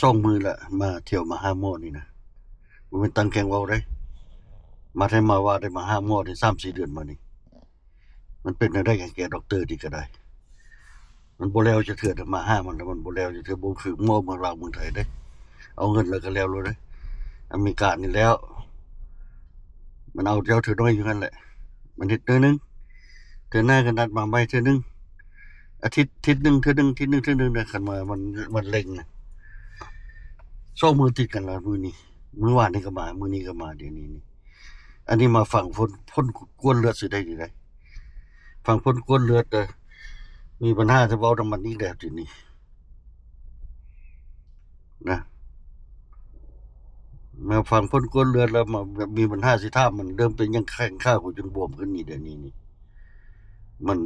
2 มื้อละมาเที่ยวมาหาหมอนี่นะบ่แม่นตั้งแกงเว้าเด้มาให้มาว่าได้มาหาหมอได้3-4 เดือนมานี่มันเป็นจั่งใดกันแก่ด็อกเตอร์นี่ก็ได้มันบ่แล้วจักเทื่อเด้อมาหามันแล้วมันบ่แล้วจักเทื่อบ่คือหมอเมืองลาวเมืองไทยเด้เอาเงินแล้วก็แล้วเลยเด้อเมริกานี่แล้วมันเอาเจ้าเทื่อน้อยอยู่นั่นแหละมันเฮ็ดเทื่อนึงเทื่อหน้าก็นัดมาใหม่เทื่อนึงอาทิตย์หนึ่งเทื่อนึงนะคันว่ามันเร่งนะ2 มื้อติดกันแล้วมื้อนี้มื้อวานนี่ก็มามื้อนี้ก็มาเดี๋ยวนี้นี่อันนี้มาฝั่งพ่นกวนเลือดสิได้นี่ได้ฝั่งพ่นกวนเลือดมีปัญหาจะเว้านำมันอีกแล้วทีนี้นะมาฝั่งพ่นกวนเลือดแล้วมามีปัญหาสิท่ามันเริ่มเป็นยังแข้งขากูจนบวมขึ้นนี่เดี๋ยวนี้นี่มัน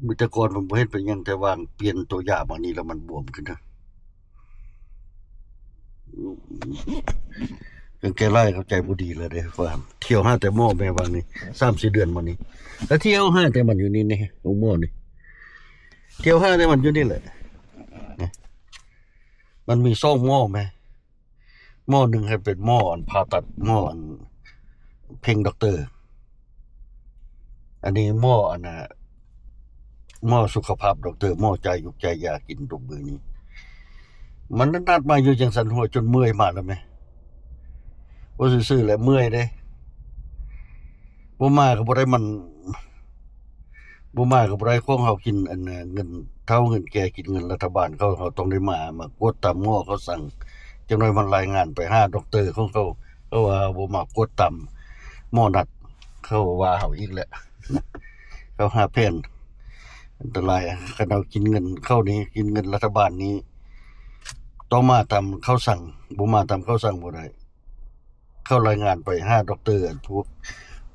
มื้อแต่ก่อนผมบ่เห็นเป็นหยังแต่ว่าเปลี่ยนตัวยาบางนี้แล้วมันบวมขึ้นนะแกไล่เข้าใจบ่ดีแล้วเด้ว่าเที่ยวหาแต่หมอแม่ว่านี่ 3-4 เดือนมานี่แล้วเที่ยวหาแต่มันอยู่นี่หมอนี่เที่ยวหาแต่มันอยู่นี่แหละนะมันมี2หม้อแม่หม้อนึงให้เป็นหม้ออันผ่าตัดหม้ออันเพ่งด็อกเตอร์อันนี้หม้ออันน่ะหม้อสุขภาพด็อกเตอร์หม้อใจยุกใจยากินตรงมือนี้มันนัดมาอยู่จังซั่นหัวจนเมื่อยมาแล้วแม่บ่ซื่อๆแหละเมื่อยเด้บ่มาก็บ่ได้มันบ่มาก็บ่ได้ของเฮากินอันเงินเท่าเงินแก่กินเงินรัฐบาลเขาต้องได้มากดตามหม้อเขาสั่งจังน้อยมันรายงานไปหาด็อกเตอร์ของเขาว่าบ่มากดตามหมอนัดเขาว่าเฮาอีกแหละเขาหาแผนอันตรายคันเอากินเงินเข้านี้กินเงินรัฐบาลนี้ต้องมาตามเขาสั่งบ่มาตามเขาสั่งบ่ได้เขารายงานไปหาด็อกเตอร์พวก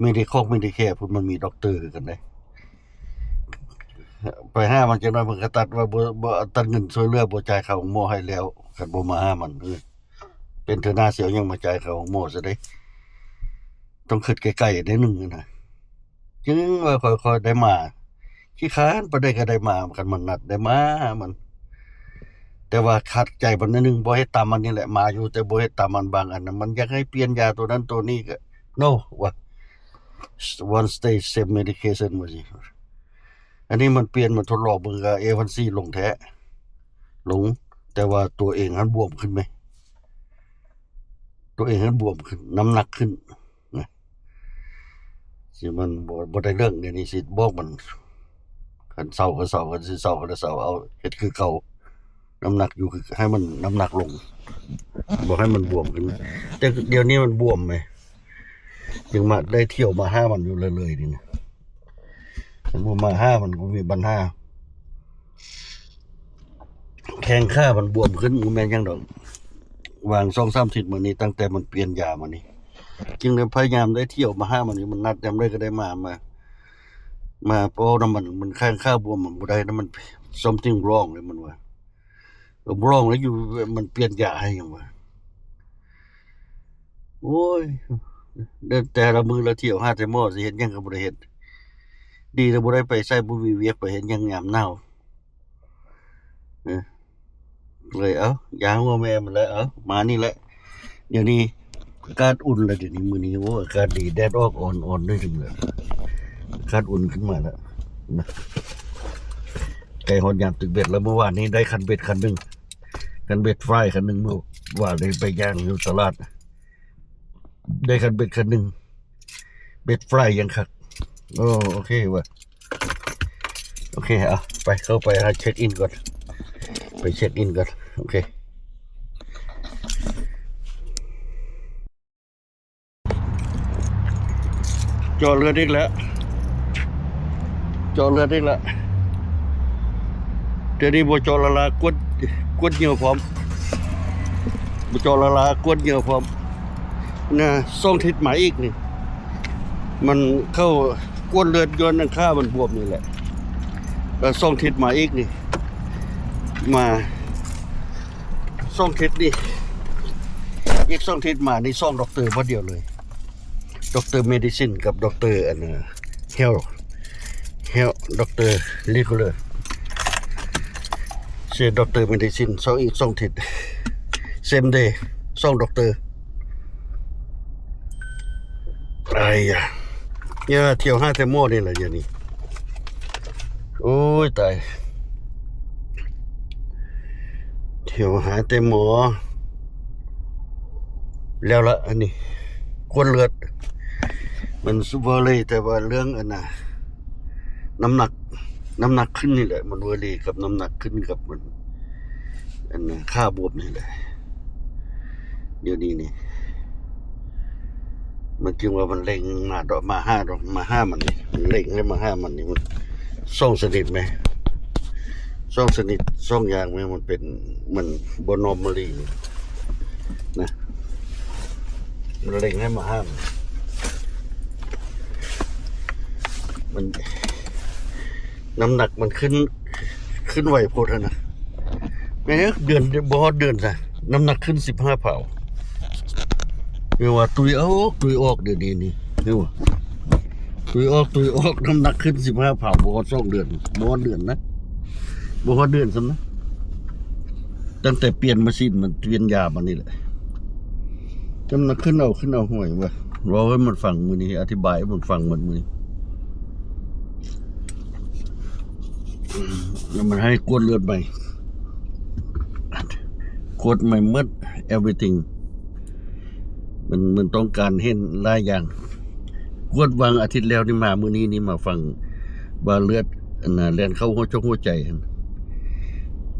Medicare พุ่นมันมีด็อกเตอร์กันเด้ไปหามันจังน้อยมันก็ตัดว่าบ่ตัดเงินช่วยเหลือบ่จ่ายค่าของหมอให้แล้วคันบ่มาหามันเป็นเทื่อหน้าเสียวยังมาจ่ายค่าของหมอซะเด้ต้องคิดใกล้ๆนิดนึงนะจึงว่าค่อยๆได้มาขี้คร้านบ่ได้ก็ได้มาคันมันนัดได้มามันแต่ว่าขัดใจมันนิดนึงบ่เฮ็ดตามมันนี่แหละมาอยู่แต่บ่เฮ็ดตามมันบางอันน่ะมันอยากให้เปลี่ยนยาตัวนั้นตัวนี้ก็ no ว่า one stage same medication ว่าสิอันนี้มันเปลี่ยนมันทดลองเบิ่งก็ A1C ลงแท้ลงแต่ว่าตัวเองหันบวมขึ้นไหมตัวเองหันบวมขึ้นน้ำหนักขึ้นนะสิมันบ่ได้เรื่องเดี๋ยวนี้สิบอกมันคันเซาก็เซาคันสิเซาก็เซาเอาเฮ็ดคือเก่าน้ำหนักอยู่คือให้มันน้ำหนักลงบ่ให้มันบวมขึ้นแต่เดี๋ยวนี้มันบวมไหมยังมาได้เที่ยวมาหามันอยู่เลยๆนี่นะมันบ่มาหามันก็มีปัญหาแข้งขามันบวมขึ้นบ่แม่นหยังดอกวาง 2-3 อาทิตย์มานี้ตั้งแต่มันเปลี่ยนยามานี่จึงได้พยายามได้เที่ยวมาหามันนี่มันนัดยามใดก็ได้มาเพราะว่ามันแข้งขาบวมมันบ่ได้นะมัน something wrong เลยมันว่าwrong แล้วอยู่มันเปลี่ยนยาให้หยังวะโอ้ยแต่ละมื้อละเที่ยวหาแต่หมอสิเฮ็ดหยังก็บ่ได้เฮ็ดดีแล้วบ่ได้ไปใช้บ่มีเวียกไปเฮ็ดหยังยามหนาวเลยยาหัวแม่มันแล้วมานี่แหละเดี๋ยวนี้อากาศอุ่นแล้วเดี๋ยวนี้มื้อนี้โอ้อากาศดีแดดออกอ่อนๆได้ถึงแล้วอากาศอุ่นขึ้นมาแล้วนะใกล้ฮอดยามตึกเบ็ดแล้วเมื่อวานนี้ได้คันเบ็ดคันนึงคันเบ็ดฟรายคันนึงเมื่อว่าได้ไปย่างอยู่ตลาดได้คันเบ็ดคันนึงเบ็ดฟรายยังคักโอเคว่ะโอเคไปเข้าไปเช็คอินก่อนไปเช็คอินก่อนโอเคจอเรืออีกแล้วเดี๋ยวนี้บ่จอละลากวดเหนียวพร้อมบ่จอละลากวดเหนียวพร้อมนะส่งทิศหมายอีกนี่มันเข้ากวนเลือดย้อนนั่งค่ามันบวมนี่แหละแล้วส่งทิศหมายอีกนี่มาส่งทิศนี่อีกส่งทิศมานี่ส่งด็อกเตอร์บ่เดียวเลยด็อกเตอร์เมดิซินกับด็อกเตอร์เฮลด็อกเตอร์ลิคูเลอร์ เสียด็อกเตอร์เมดิซินสองอีกสองทิศเซมเดย์สองด็อกเตอร์ไอ้ยะเนี่ยเที่ยวห้าเทมโมนี่แหละอย่างนี้โอ้ยตายเที่ยวหาเต็มหมอแล้วละอันนี้ควนเลือดมันซูเปอร์เลยแต่ว่าเรื่องอันน่ะน้ำหนักขึ้นนี่แหละมันเวอร์ลีกับน้ำหนักขึ้นกับมันอันน่ะค่าบวมนี่แหละเดี๋ยวนี้นี่มันจึงว่ามันเล็งมาดอกมาห้ามันนี่มันเล็งให้มาห้ามันนี่มันส่องสนิทไหมส่องสนิทส่องอย่างไหมมันเป็นมันบนอมมลีนะมันเล็งให้มาห้ามมันน้ำหนักมันขึ้นไหวโพดนะไม่เนี่ยเดือนซะน้ำหนักขึ้น15 เผาเรียกว่าตุยออกเดือนนี้นี่เรียกว่าตุยออกน้ำหนักขึ้น15 เผาบ่ฮอด2 เดือนบ่ฮอดเดือนนะบ่ฮอดเดือนซ้ำนะตั้งแต่เปลี่ยนมาชินมันเปลี่ยนยามันนี่แหละน้ำหนักขึ้นเอาห่วยว่ะรอให้มันฟังมื้อนี้อธิบายให้มันฟังมันมื้อนี้แล้วมันให้กวดเลือดใหม่กวดใหม่หมด everything มันต้องการเห็นหลายอย่างกวดวางอาทิตย์แล้วนี่มามื้อนี้นี่มาฟังว่าเลือดอันน่ะแล่นเข้าหัวใจ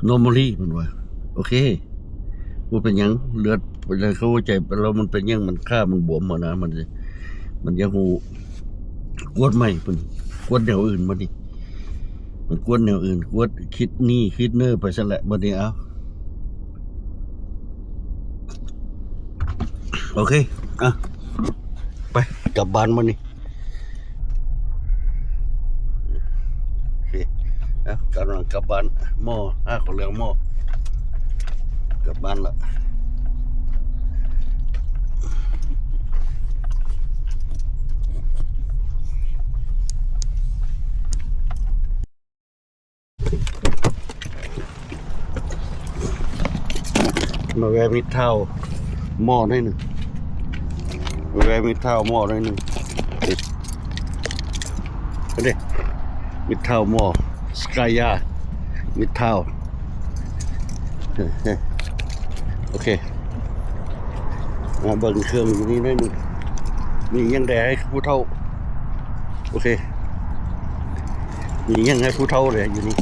normally มันว่าโอเคว่าเป็นหยังเลือดแล่นเข้าหัวใจแล้วมันเป็นหยังมันค่ามันบวมมานะมันยังหูกวดใหม่เพิ่นกวดแนวอื่นบ่ดิมันกวดแนวอื่นกวดคิดเนอร์ไปซะแหละบัดนี้เอาโอเคอ่ะไปกลับบ้านมานี่โอเคกำลังกลับบ้านหม้อของเรื่องหม้อกลับบ้านละมาแวะมิดเท่าหม้อได้หนึ่งมาแวะมิดเท่าหม้อได้หนึ่งเด็กมิดเท่าหม้อสกายามิดเท่าโอเคมาเบิ่งเครื่องอยู่นี่ได้หนึ่งมียังแดให้ผู้เท่าโอเคมียังให้ผู้เท่าเลยอยู่นี่